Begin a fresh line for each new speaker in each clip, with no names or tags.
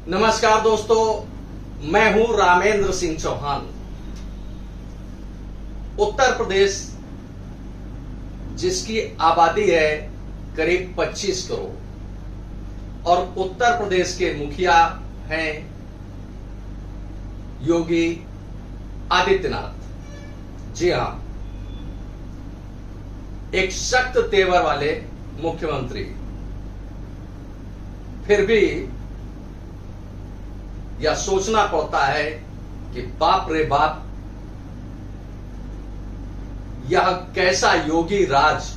नमस्कार दोस्तों, मैं हूं रामेंद्र सिंह चौहान। उत्तर प्रदेश जिसकी आबादी है करीब 25 करोड़ और उत्तर प्रदेश के मुखिया हैं योगी आदित्यनाथ। जी हां, एक सख्त तेवर वाले मुख्यमंत्री। फिर भी यह सोचना पड़ता है कि बाप रे बाप, यह कैसा योगी राज,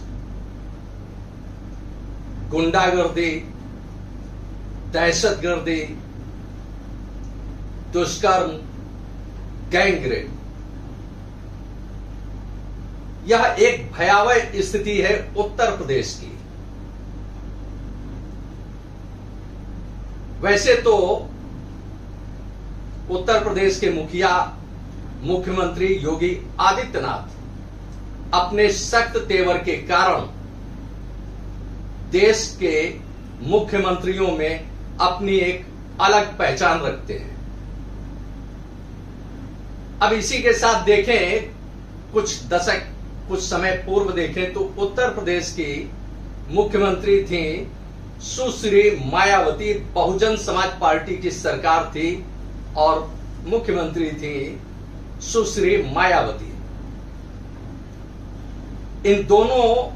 गुंडागर्दी, दहशतगर्दी, दुष्कर्म, गैंगरेप, यह एक भयावह स्थिति है उत्तर प्रदेश की। वैसे तो उत्तर प्रदेश के मुखिया मुख्यमंत्री योगी आदित्यनाथ अपने सख्त तेवर के कारण देश के मुख्यमंत्रियों में अपनी एक अलग पहचान रखते हैं। अब इसी के साथ देखें, कुछ समय पूर्व देखें तो उत्तर प्रदेश की मुख्यमंत्री थी सुश्री मायावती। बहुजन समाज पार्टी की सरकार थी और मुख्यमंत्री थी सुश्री मायावती। इन दोनों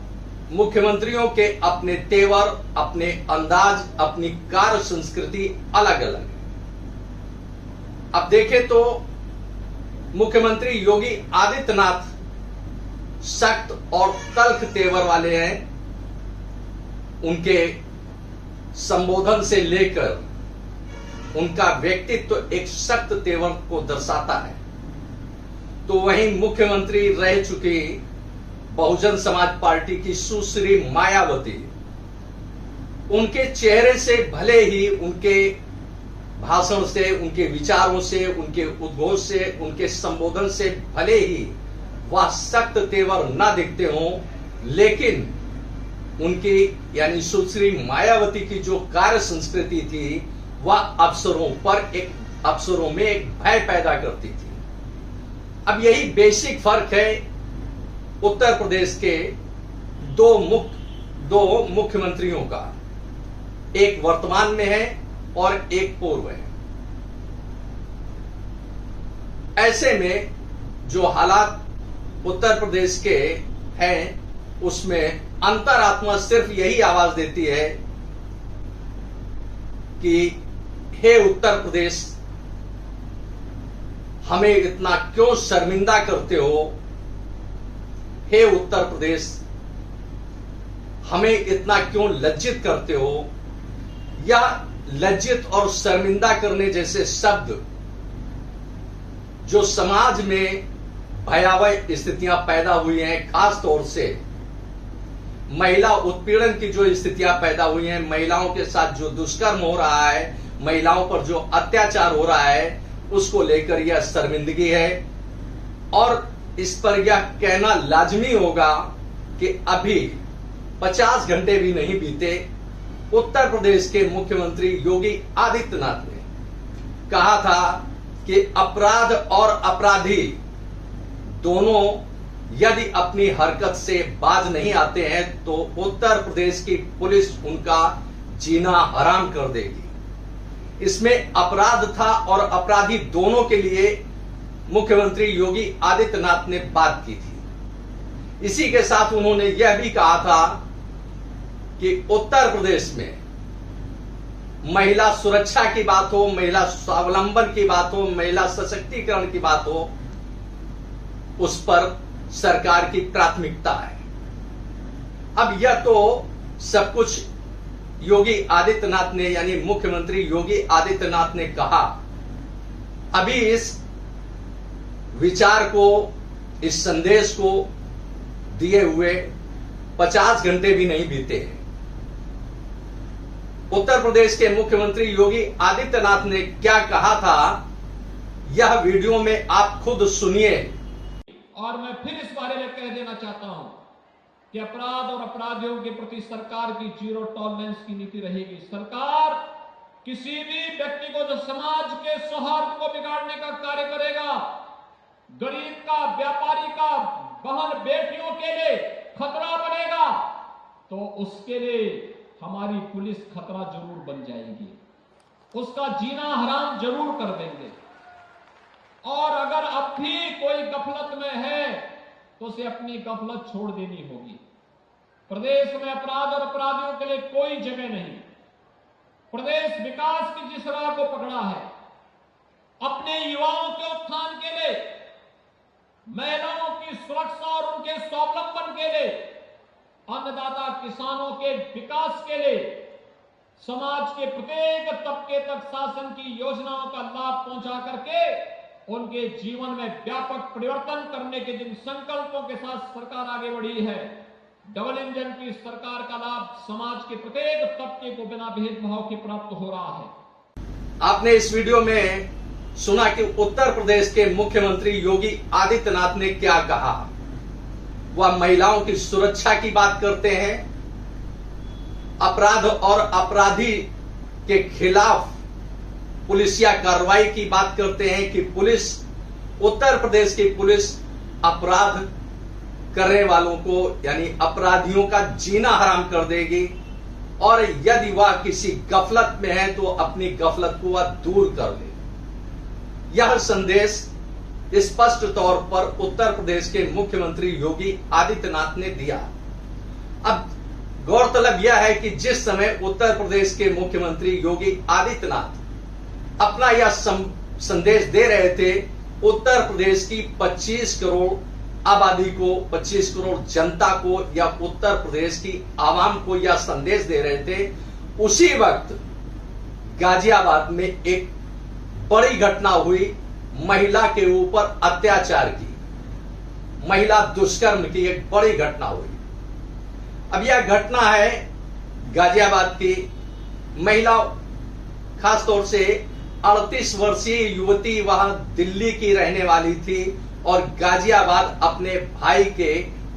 मुख्यमंत्रियों के अपने तेवर, अपने अंदाज, अपनी कार्य संस्कृति अलग अलग है। अब देखें तो मुख्यमंत्री योगी आदित्यनाथ सख्त और तल्ख तेवर वाले हैं। उनके संबोधन से लेकर उनका व्यक्तित्व एक सख्त तेवर को दर्शाता है। तो वहीं मुख्यमंत्री रह चुकी बहुजन समाज पार्टी की सुश्री मायावती, उनके चेहरे से भले ही, उनके भाषण से, उनके विचारों से, उनके उद्घोष से, उनके संबोधन से भले ही वह सख्त तेवर ना दिखते हों, लेकिन उनकी यानी सुश्री मायावती की जो कार्य संस्कृति थी वह अफसरों में एक भय पैदा करती थी। अब यही बेसिक फर्क है उत्तर प्रदेश के दो मुख्यमंत्रियों का। एक वर्तमान में है और एक पूर्व है। ऐसे में जो हालात उत्तर प्रदेश के हैं उसमें अंतरात्मा सिर्फ यही आवाज देती है कि हे उत्तर प्रदेश, हमें इतना क्यों शर्मिंदा करते हो। हे उत्तर प्रदेश, हमें इतना क्यों लज्जित करते हो। या लज्जित और शर्मिंदा करने जैसे शब्द जो समाज में भयावह स्थितियां पैदा हुई हैं, खास तौर से महिला उत्पीड़न की जो स्थितियां पैदा हुई हैं, महिलाओं के साथ जो दुष्कर्म हो रहा है, महिलाओं पर जो अत्याचार हो रहा है, उसको लेकर यह शर्मिंदगी है। और इस पर यह कहना लाजमी होगा कि अभी 50 घंटे भी नहीं बीते, उत्तर प्रदेश के मुख्यमंत्री योगी आदित्यनाथ ने कहा था कि अपराध और अपराधी दोनों यदि अपनी हरकत से बाज नहीं आते हैं तो उत्तर प्रदेश की पुलिस उनका जीना हराम कर देगी। इसमें अपराध था और अपराधी दोनों के लिए मुख्यमंत्री योगी आदित्यनाथ ने बात की थी। इसी के साथ उन्होंने यह भी कहा था कि उत्तर प्रदेश में महिला सुरक्षा की बात हो, महिला स्वावलंबन की बात हो, महिला सशक्तिकरण की बात हो, उस पर सरकार की प्राथमिकता है। अब यह तो सब कुछ योगी आदित्यनाथ ने यानी मुख्यमंत्री योगी आदित्यनाथ ने कहा। अभी इस विचार को, इस संदेश को दिए हुए 50 घंटे भी नहीं बीते हैं। उत्तर प्रदेश के मुख्यमंत्री योगी आदित्यनाथ ने क्या कहा था, यह वीडियो में आप खुद सुनिए।
और मैं फिर इस बारे में कह देना चाहता हूं कि अपराध और अपराधियों के प्रति सरकार की जीरो टॉलरेंस की नीति रहेगी। सरकार किसी भी व्यक्ति को जो समाज के सौहार्द को बिगाड़ने का कार्य करेगा, गरीब का, व्यापारी का, बहन बेटियों के लिए खतरा बनेगा, तो उसके लिए हमारी पुलिस खतरा जरूर बन जाएगी, उसका जीना हराम जरूर कर देंगे। और अगर अब भी कोई गफलत में है तो उसे अपनी गफलत छोड़ देनी होगी। प्रदेश में अपराध और अपराधियों के लिए कोई जगह नहीं। प्रदेश विकास की जिस राह को पकड़ा है, अपने युवाओं के उत्थान के लिए, महिलाओं की सुरक्षा और उनके स्वावलंबन के लिए, अन्नदाता किसानों के विकास के लिए, समाज के प्रत्येक तबके तक शासन की योजनाओं का लाभ पहुंचा करके उनके जीवन में व्यापक परिवर्तन करने के जिन संकल्पों के साथ सरकार आगे बढ़ी है, डबल इंजन की सरकार का लाभ समाज के प्रत्येक तबके को बिना भेदभाव के प्राप्त हो रहा है।
आपने इस वीडियो में सुना कि उत्तर प्रदेश के मुख्यमंत्री योगी आदित्यनाथ ने क्या कहा। वह महिलाओं की सुरक्षा की बात करते हैं, अपराध और अपराधी के खिलाफ पुलिसिया कार्रवाई की बात करते हैं कि पुलिस, उत्तर प्रदेश की पुलिस अपराध करने वालों को यानी अपराधियों का जीना हराम कर देगी, और यदि वह किसी गफलत में है तो अपनी गफलत को वह दूर कर ले। यह संदेश स्पष्ट तौर पर उत्तर प्रदेश के मुख्यमंत्री योगी आदित्यनाथ ने दिया। अब गौरतलब यह है कि जिस समय उत्तर प्रदेश के मुख्यमंत्री योगी आदित्यनाथ अपना यह संदेश दे रहे थे, उत्तर प्रदेश की 25 करोड़ आबादी को, 25 करोड़ जनता को या उत्तर प्रदेश की आवाम को यह संदेश दे रहे थे, उसी वक्त गाजियाबाद में एक बड़ी घटना हुई। महिला के ऊपर अत्याचार की, महिला दुष्कर्म की एक बड़ी घटना हुई। अब यह घटना है गाजियाबाद की। महिला, खासतौर से 38 वर्षीय युवती, वह दिल्ली की रहने वाली थी और गाजियाबाद अपने भाई के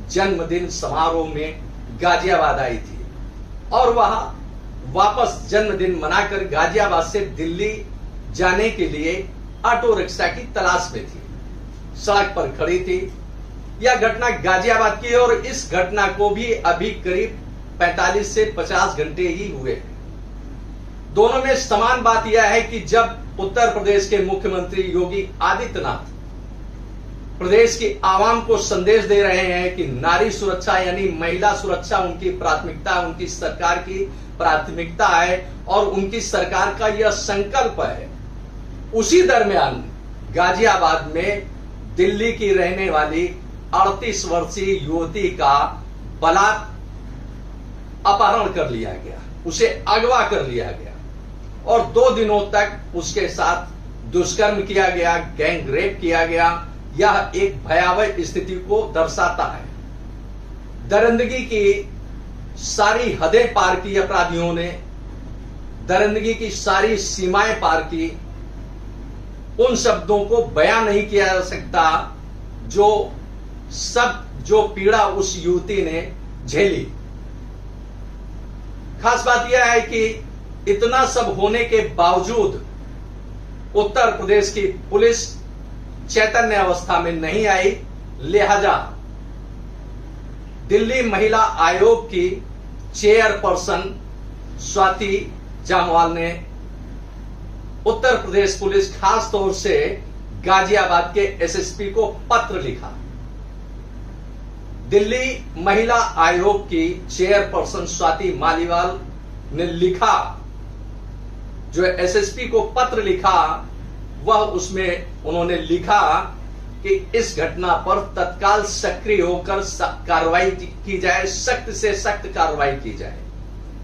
जन्मदिन समारोह में गाजियाबाद आई थी, और वह वापस जन्मदिन मनाकर गाजियाबाद से दिल्ली जाने के लिए ऑटो रिक्शा की तलाश में थी। सड़क पर खड़ी थी। यह घटना गाजियाबाद की है और इस घटना को भी अभी करीब 45 से 50 घंटे ही हुए हैं। दोनों में समान बात यह है कि जब उत्तर प्रदेश के मुख्यमंत्री योगी आदित्यनाथ प्रदेश की आवाम को संदेश दे रहे हैं कि नारी सुरक्षा यानी महिला सुरक्षा उनकी प्राथमिकता, उनकी सरकार की प्राथमिकता है और उनकी सरकार का यह संकल्प है, उसी दरमियान गाजियाबाद में दिल्ली की रहने वाली 38 वर्षीय युवती का बलात्कार, अपहरण कर लिया गया, उसे अगवा कर लिया गया और 2 दिनों तक उसके साथ दुष्कर्म किया गया, गैंग रेप किया गया। यह एक भयावह स्थिति को दर्शाता है। दरिंदगी की सारी हदें पार की अपराधियों ने, दरिंदगी की सारी सीमाएं पार की। उन शब्दों को बयान नहीं किया जा सकता जो पीड़ा उस युवती ने झेली। खास बात यह है कि इतना सब होने के बावजूद उत्तर प्रदेश की पुलिस चैतन्य अवस्था में नहीं आई, लिहाजा दिल्ली महिला आयोग की चेयरपर्सन स्वाति जामवाल ने उत्तर प्रदेश पुलिस, खास तौर से गाजियाबाद के एसएसपी को पत्र लिखा। दिल्ली महिला आयोग की चेयरपर्सन स्वाति मालीवाल ने लिखा, जो एसएसपी को पत्र लिखा, वह उसमें उन्होंने लिखा कि इस घटना पर तत्काल सक्रिय होकर कार्रवाई की जाए, सख्त से सख्त कार्रवाई की जाए।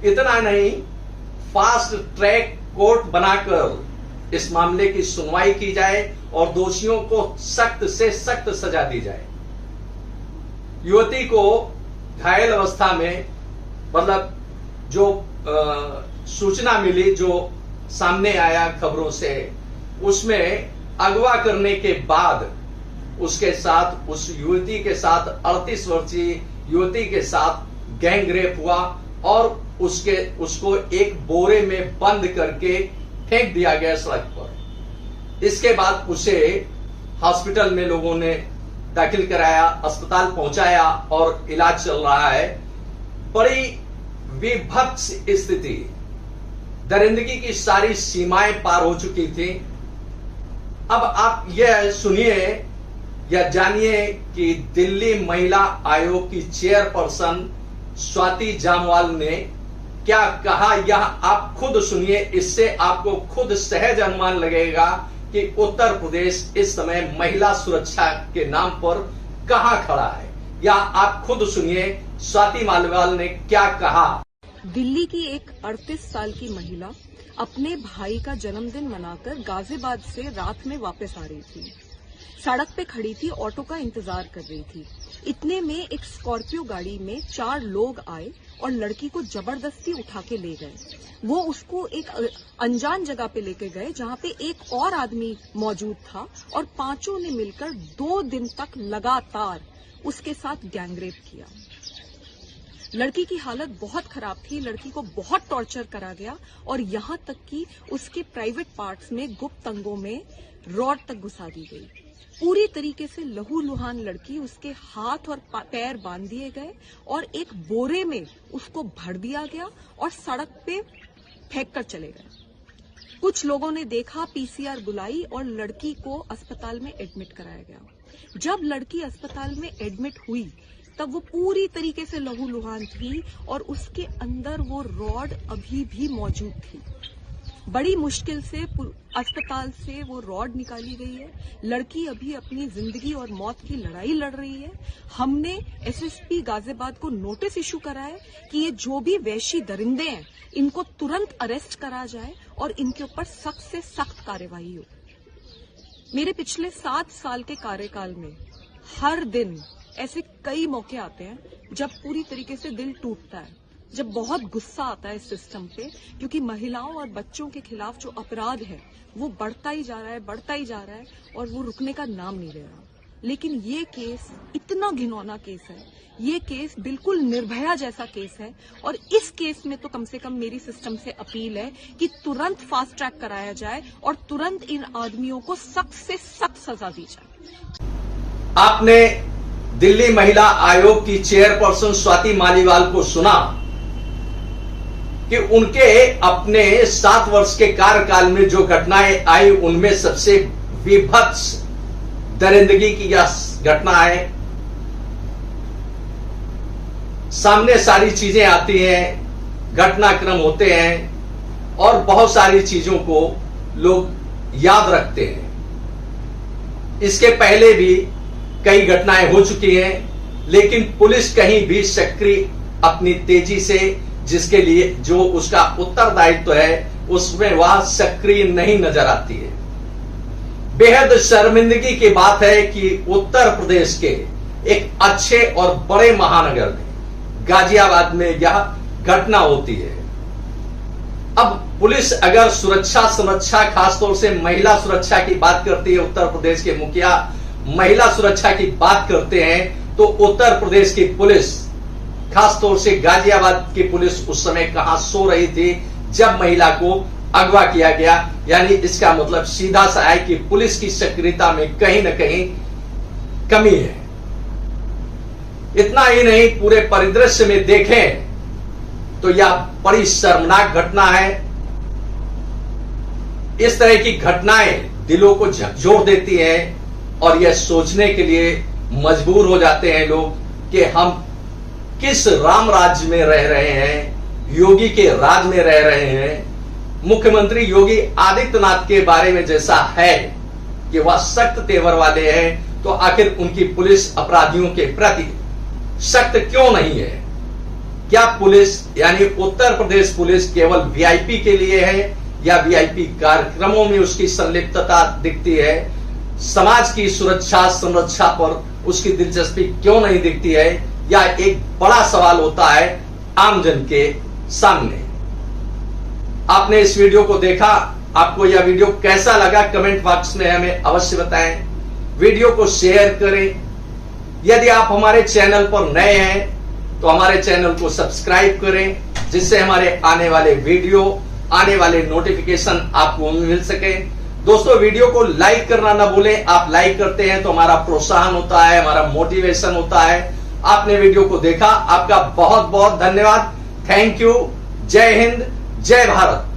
इतना नहीं, फास्ट ट्रैक कोर्ट बनाकर इस मामले की सुनवाई की जाए और दोषियों को सख्त से सख्त सजा दी जाए। युवती को घायल अवस्था में, मतलब जो सूचना मिली, जो सामने आया खबरों से, उसमें अगवा करने के बाद उसके साथ, उस युवती के साथ, 38 वर्षीय युवती के साथ गैंग रेप हुआ और उसको एक बोरे में बंद करके फेंक दिया गया सड़क पर। इसके बाद उसे हॉस्पिटल में लोगों ने दाखिल कराया, अस्पताल पहुंचाया और इलाज चल रहा है। बड़ी विभत्स स्थिति, दरिंदगी की सारी सीमाएं पार हो चुकी थी। अब आप यह सुनिए या जानिए कि दिल्ली महिला आयोग की चेयरपर्सन स्वाति जामवाल ने क्या कहा, यह आप खुद सुनिए। इससे आपको खुद सहज अनुमान लगेगा कि उत्तर प्रदेश इस समय महिला सुरक्षा के नाम पर कहां खड़ा है। या आप खुद सुनिए स्वाति जामवाल ने क्या कहा।
दिल्ली की एक 38 साल की महिला अपने भाई का जन्मदिन मनाकर गाजियाबाद से रात में वापस आ रही थी। सड़क पे खड़ी थी, ऑटो का इंतजार कर रही थी। इतने में एक स्कॉर्पियो गाड़ी में 4 लोग आए और लड़की को जबरदस्ती उठा के ले गए। वो उसको एक अनजान जगह पे लेके गए जहां पे एक और आदमी मौजूद था और पांचों ने मिलकर 2 दिन तक लगातार उसके साथ गैंगरेप किया। लड़की की हालत बहुत खराब थी, लड़की को बहुत टॉर्चर करा गया और यहां तक कि उसके प्राइवेट पार्ट्स में, गुप्त अंगों में रॉड तक घुसा दी गई। पूरी तरीके से लहूलुहान लड़की, उसके हाथ और पैर बांध दिए गए और एक बोरे में उसको भर दिया गया और सड़क पे फेंक कर चले गए। कुछ लोगों ने देखा, पीसीआर बुलाई और लड़की को अस्पताल में एडमिट कराया गया। जब लड़की अस्पताल में एडमिट हुई तब वो पूरी तरीके से लहूलुहान थी और उसके अंदर वो रॉड अभी भी मौजूद थी। बड़ी मुश्किल से अस्पताल से वो रॉड निकाली गई है। लड़की अभी अपनी जिंदगी और मौत की लड़ाई लड़ रही है। हमने एसएसपी गाजियाबाद को नोटिस इशू करा है कि ये जो भी वैशी दरिंदे हैं इनको तुरंत अरेस्ट करा जाए और इनके ऊपर सख्त से सख्त कार्रवाई हो। मेरे पिछले 7 साल के कार्यकाल में हर दिन ऐसे कई मौके आते हैं जब पूरी तरीके से दिल टूटता है, जब बहुत गुस्सा आता है इस सिस्टम पे, क्योंकि महिलाओं और बच्चों के खिलाफ जो अपराध है वो बढ़ता ही जा रहा है, बढ़ता ही जा रहा है और वो रुकने का नाम नहीं ले रहा। लेकिन ये केस इतना घिनौना केस है, ये केस बिल्कुल निर्भया जैसा केस है और इस केस में तो कम से कम मेरी सिस्टम से अपील है कि तुरंत फास्ट ट्रैक कराया जाए और तुरंत इन आदमियों को सख्त से सख्त सजा दी जाए।
आपने दिल्ली महिला आयोग की चेयरपर्सन स्वाति मालीवाल को सुना कि उनके अपने 7 वर्ष के कार्यकाल में जो घटनाएं आई उनमें सबसे विभत्स दरिंदगी की यह घटना है। सामने सारी चीजें आती हैं, घटनाक्रम होते हैं और बहुत सारी चीजों को लोग याद रखते हैं। इसके पहले भी कई घटनाएं हो चुकी हैं, लेकिन पुलिस कहीं भी सक्रिय अपनी तेजी से, जिसके लिए जो उसका उत्तरदायित्व है उसमें वह सक्रिय नहीं नजर आती है। बेहद शर्मिंदगी की बात है कि उत्तर प्रदेश के एक अच्छे और बड़े महानगर में, गाजियाबाद में यह घटना होती है। अब पुलिस अगर सुरक्षा खासतौर से महिला सुरक्षा की बात करती है, उत्तर प्रदेश के मुखिया महिला सुरक्षा की बात करते हैं, तो उत्तर प्रदेश की पुलिस, खासतौर से गाजियाबाद की पुलिस उस समय कहां सो रही थी जब महिला को अगवा किया गया। यानी इसका मतलब सीधा सा है कि पुलिस की सक्रियता में कहीं ना कहीं कमी है। इतना ही नहीं, पूरे परिदृश्य में देखें तो यह बड़ी शर्मनाक घटना है। इस तरह की घटनाएं दिलों को झकझोर देती हैं और यह सोचने के लिए मजबूर हो जाते हैं लोग कि हम किस राम राज्य में रह रहे हैं, योगी के राज में रह रहे हैं। मुख्यमंत्री योगी आदित्यनाथ के बारे में जैसा है कि वह सख्त तेवर वाले हैं, तो आखिर उनकी पुलिस अपराधियों के प्रति सख्त क्यों नहीं है? क्या पुलिस यानी उत्तर प्रदेश पुलिस केवल वीआईपी के लिए है या वीआईपी कार्यक्रमों में उसकी संलिप्तता दिखती है? समाज की सुरक्षा संरक्षा पर उसकी दिलचस्पी क्यों नहीं दिखती है? या एक बड़ा सवाल होता है आमजन के सामने। आपने इस वीडियो को देखा, आपको यह वीडियो कैसा लगा कमेंट बॉक्स में हमें अवश्य बताएं। वीडियो को शेयर करें। यदि आप हमारे चैनल पर नए हैं तो हमारे चैनल को सब्सक्राइब करें जिससे हमारे आने वाले वीडियो, आने वाले नोटिफिकेशन आपको मिल सके। दोस्तों, वीडियो को लाइक करना ना भूलें। आप लाइक करते हैं तो हमारा प्रोत्साहन होता है, हमारा मोटिवेशन होता है। आपने वीडियो को देखा, आपका बहुत बहुत धन्यवाद। Thank you. जय हिंद, जय भारत।